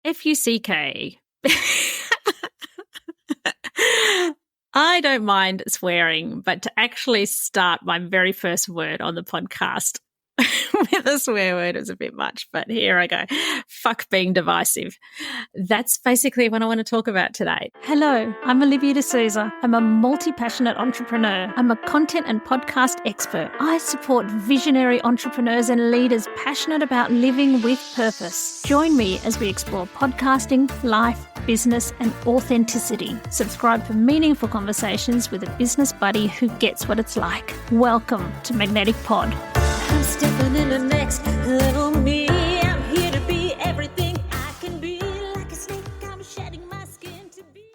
Fuck. I don't mind swearing, but to actually start my very first word on the podcast with a swear word is a bit much, but here I go. Fuck being divisive. That's basically what I want to talk about today. Hello, I'm Olivia D'Souza. I'm a multi-passionate entrepreneur. I'm a content and podcast expert. I support visionary entrepreneurs and leaders passionate about living with purpose. Join me as we explore podcasting, life, business, and authenticity. Subscribe for meaningful conversations with a business buddy who gets what it's like. Welcome to Magnetic Pod. I'm stepping in the next little me. I'm here to be everything I can be. Like a snake, I'm shedding my skin to be.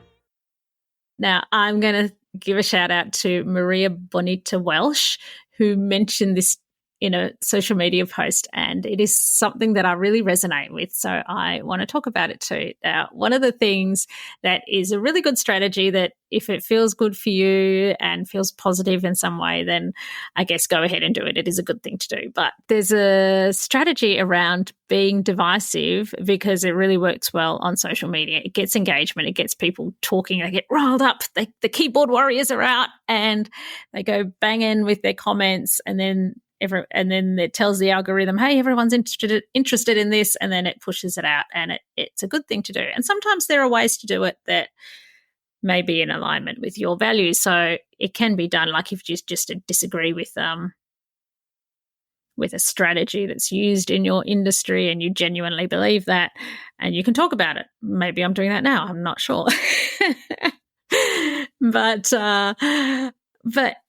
Now, I'm going to give a shout out to Maria Bonita Welsh, who mentioned this in a social media post, and it is something that I really resonate with. So I want to talk about it too. One of the things that is a really good strategy that if it feels good for you and feels positive in some way, then I guess go ahead and do it. It is a good thing to do. But there's a strategy around being divisive because it really works well on social media. It gets engagement. It gets people talking. They get riled up. The keyboard warriors are out and they go banging with their comments, and then it tells the algorithm, hey, everyone's interested in this, and then it pushes it out, and it's a good thing to do. And sometimes there are ways to do it that may be in alignment with your values. So it can be done, like if you just disagree with a strategy that's used in your industry and you genuinely believe that, and you can talk about it. Maybe I'm doing that now. I'm not sure. But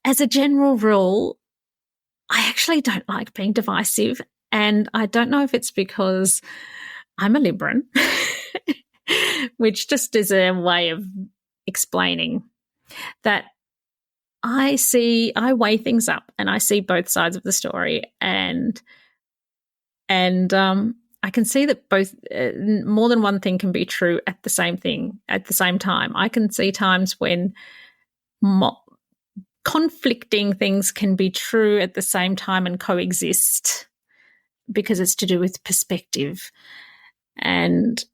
as a general rule, I actually don't like being divisive, and I don't know if it's because I'm a Libran, which just is a way of explaining that I weigh things up and I see both sides of the story, and I can see that both more than one thing can be true at the same time. I can see times when conflicting things can be true at the same time and coexist because it's to do with perspective, and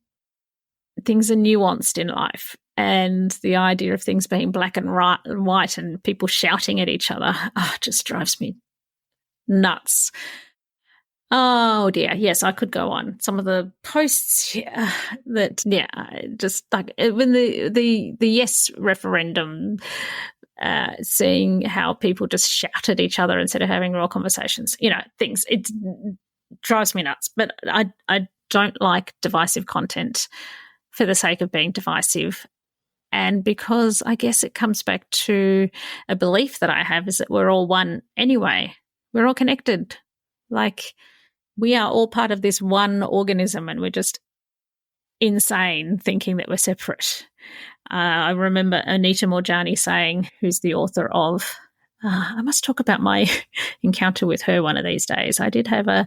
things are nuanced in life. And the idea of things being black and white and people shouting at each other just drives me nuts. Oh dear, yes, I could go on. Some of the posts just like when the yes referendum, seeing how people just shout at each other instead of having real conversations, things. It drives me nuts. But I don't like divisive content for the sake of being divisive. And because I guess it comes back to a belief that I have is that we're all one anyway. We're all connected. Like, we are all part of this one organism, and we're just insane thinking that we're separate. I remember Anita Morjani saying, who's the author of, I must talk about my encounter with her one of these days. I did have I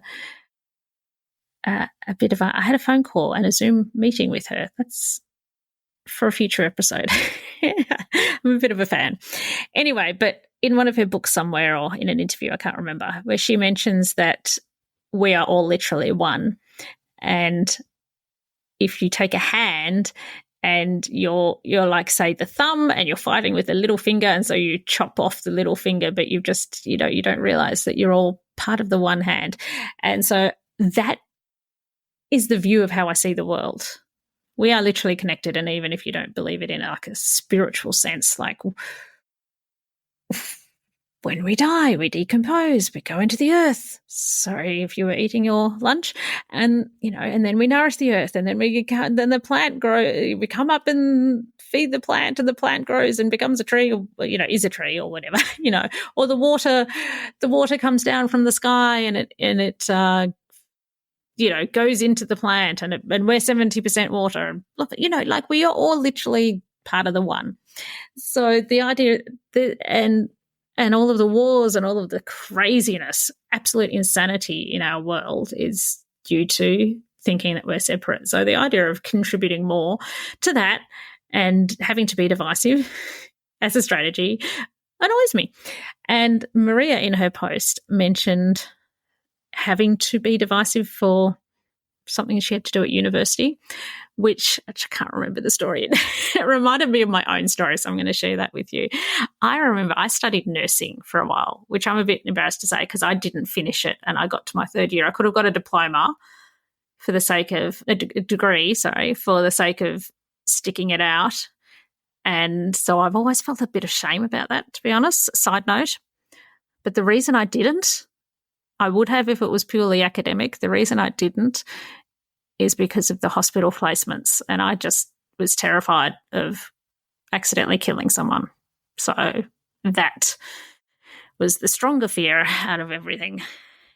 had a phone call and a Zoom meeting with her. That's for a future episode. I'm a bit of a fan. Anyway, but in one of her books somewhere, or in an interview, I can't remember, where she mentions that we are all literally one. And if you take a hand and you're like, say, the thumb, and you're fighting with the little finger, and so you chop off the little finger, but you just, you don't realize that you're all part of the one hand. And so that is the view of how I see the world. We are literally connected, and even if you don't believe it in like a spiritual sense, like when we die, we decompose, we go into the earth. Sorry if you were eating your lunch, and and then we nourish the earth, and then then the plant grows. We come up and feed the plant, and the plant grows and becomes a tree, or is a tree, or whatever, or the water comes down from the sky, and it goes into the plant, and we're 70% water. Like we are all literally part of the one. So the idea and all of the wars and all of the craziness, absolute insanity in our world is due to thinking that we're separate. So the idea of contributing more to that and having to be divisive as a strategy annoys me. And Maria, in her post, mentioned having to be divisive for something she had to do at university, which I can't remember the story. It reminded me of my own story, so I'm going to share that with you. I remember I studied nursing for a while, which I'm a bit embarrassed to say because I didn't finish it, and I got to my third year. I could have got a diploma for the sake of a degree, for the sake of sticking it out. And so I've always felt a bit of shame about that, to be honest. Side note. But the reason I didn't, I would have if it was purely academic. The reason I didn't is because of the hospital placements. And I just was terrified of accidentally killing someone. So that was the stronger fear out of everything.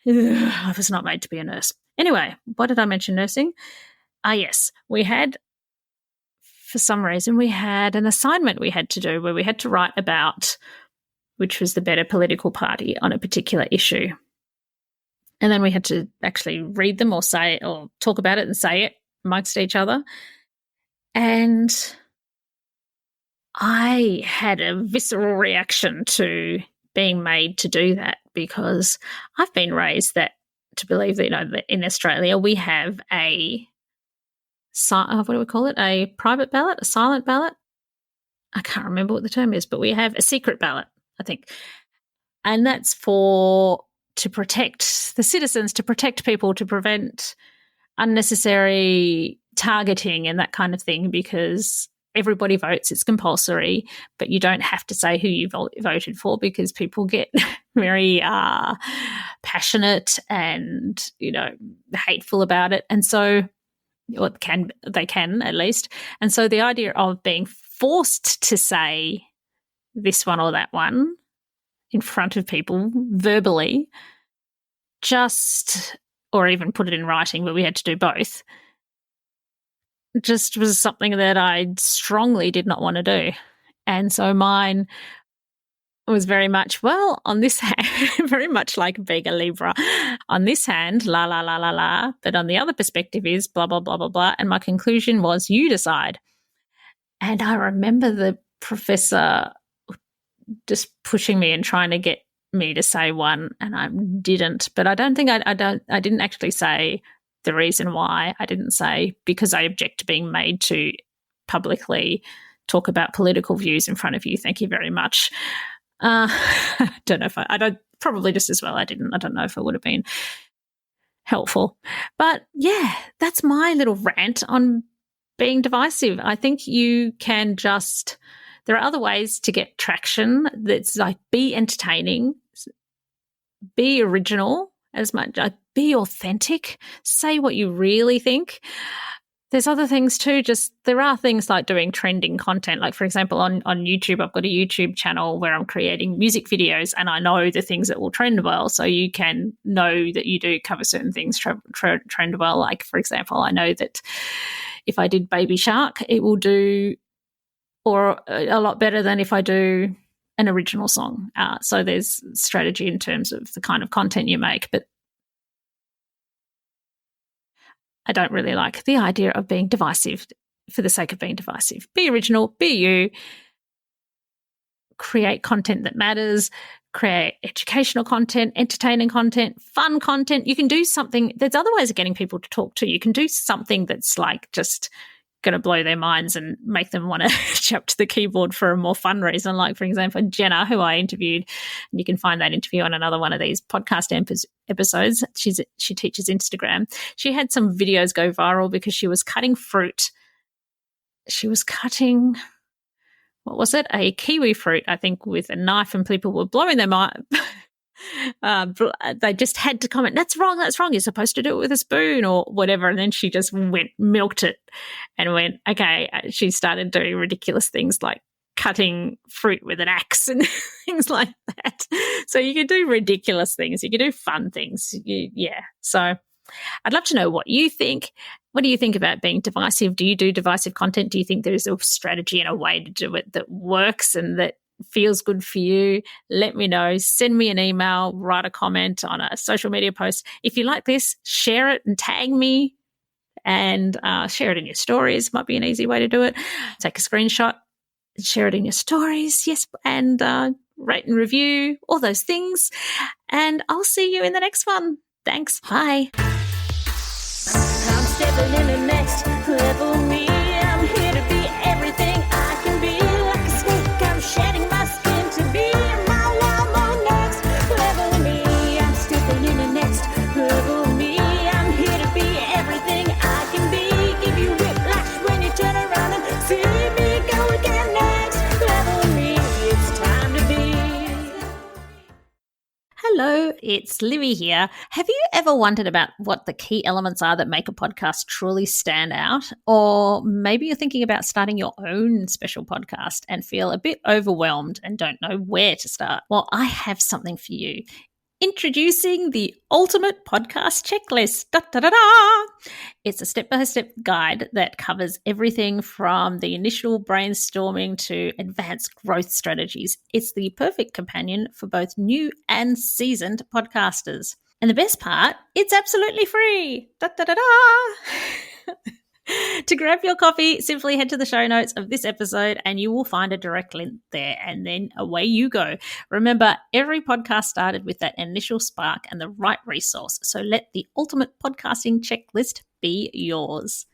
I was not made to be a nurse. Anyway, why did I mention nursing? Yes, for some reason, we had an assignment we had to do where we had to write about which was the better political party on a particular issue. And then we had to actually read them or say it or talk about it and say it amongst each other. And I had a visceral reaction to being made to do that because I've been raised to believe that, that in Australia we have a, what do we call it? A private ballot, a silent ballot? I can't remember what the term is, but we have a secret ballot, I think. And that's to protect the citizens, to protect people, to prevent unnecessary targeting and that kind of thing, because everybody votes, it's compulsory, but you don't have to say who you voted for because people get very passionate and, hateful about it. And so, or they can at least. And so the idea of being forced to say this one or that one in front of people verbally, or even put it in writing, but we had to do both, just was something that I strongly did not want to do. And so mine was very much, on this hand, very much like being a Libra. On this hand, la, la, la, la, la. But on the other perspective is blah, blah, blah, blah, blah. And my conclusion was, you decide. And I remember the professor just pushing me and trying to get me to say one, and I didn't. But I don't think I didn't actually say the reason why. I didn't say because I object to being made to publicly talk about political views in front of you. Thank you very much. Don't know if I don't, probably just as well I didn't. I don't know if it would have been helpful. But yeah, that's my little rant on being divisive. I think you can there are other ways to get traction. That's like, be entertaining, be original as much, be authentic, say what you really think. There's other things too, there are things like doing trending content. Like, for example, on YouTube, I've got a YouTube channel where I'm creating music videos and I know the things that will trend well. So you can know that you do cover certain things trend well. Like, for example, I know that if I did Baby Shark, it will do or a lot better than if I do an original song. So there's strategy in terms of the kind of content you make. But I don't really like the idea of being divisive for the sake of being divisive. Be original, be you, create content that matters, create educational content, entertaining content, fun content. You can do something. There's other ways of getting people to talk to. You can do something that's like just going to blow their minds and make them want to jump to the keyboard for a more fun reason. Like, for example, Jenna, who I interviewed, and you can find that interview on another one of these podcast episodes. She teaches Instagram. She had some videos go viral because she was cutting fruit. She was cutting, what was it? A kiwi fruit, I think, with a knife, and people were blowing their mind. They just had to comment, that's wrong, you're supposed to do it with a spoon or whatever. And then she just milked it and went, okay. She started doing ridiculous things like cutting fruit with an axe and things like that. So you can do ridiculous things, you can do fun things. So I'd love to know what you think. What do you think about being divisive? Do you do divisive content? Do you think there's a strategy and a way to do it that works and that feels good for you? Let me know. Send me an email, write a comment on a social media post. If you like this, share it and tag me, and share it in your stories. Might be an easy way to do it. Take a screenshot, share it in your stories. Yes, and rate and review, all those things. And I'll see you in the next one. Thanks. Bye. stepping in the next level me. I'm here to be everything I can be. Like a snake, I'm shedding my skin to be my level next level me. I'm stepping in the next level me. I'm here to be everything I can be. Give you whiplash when you turn around and see me go again. Next level me. It's time to be. Hello, it's Livy here. Have you ever wondered about what the key elements are that make a podcast truly stand out? Or maybe you're thinking about starting your own special podcast and feel a bit overwhelmed and don't know where to start. Well, I have something for you. Introducing the Ultimate Podcast Checklist. Da, da, da, da. It's a step-by-step guide that covers everything from the initial brainstorming to advanced growth strategies. It's the perfect companion for both new and seasoned podcasters. And the best part, it's absolutely free. Da, da, da, da. To grab your copy, simply head to the show notes of this episode and you will find a direct link there, and then away you go. Remember, every podcast started with that initial spark and the right resource, so let the Ultimate Podcasting Checklist be yours.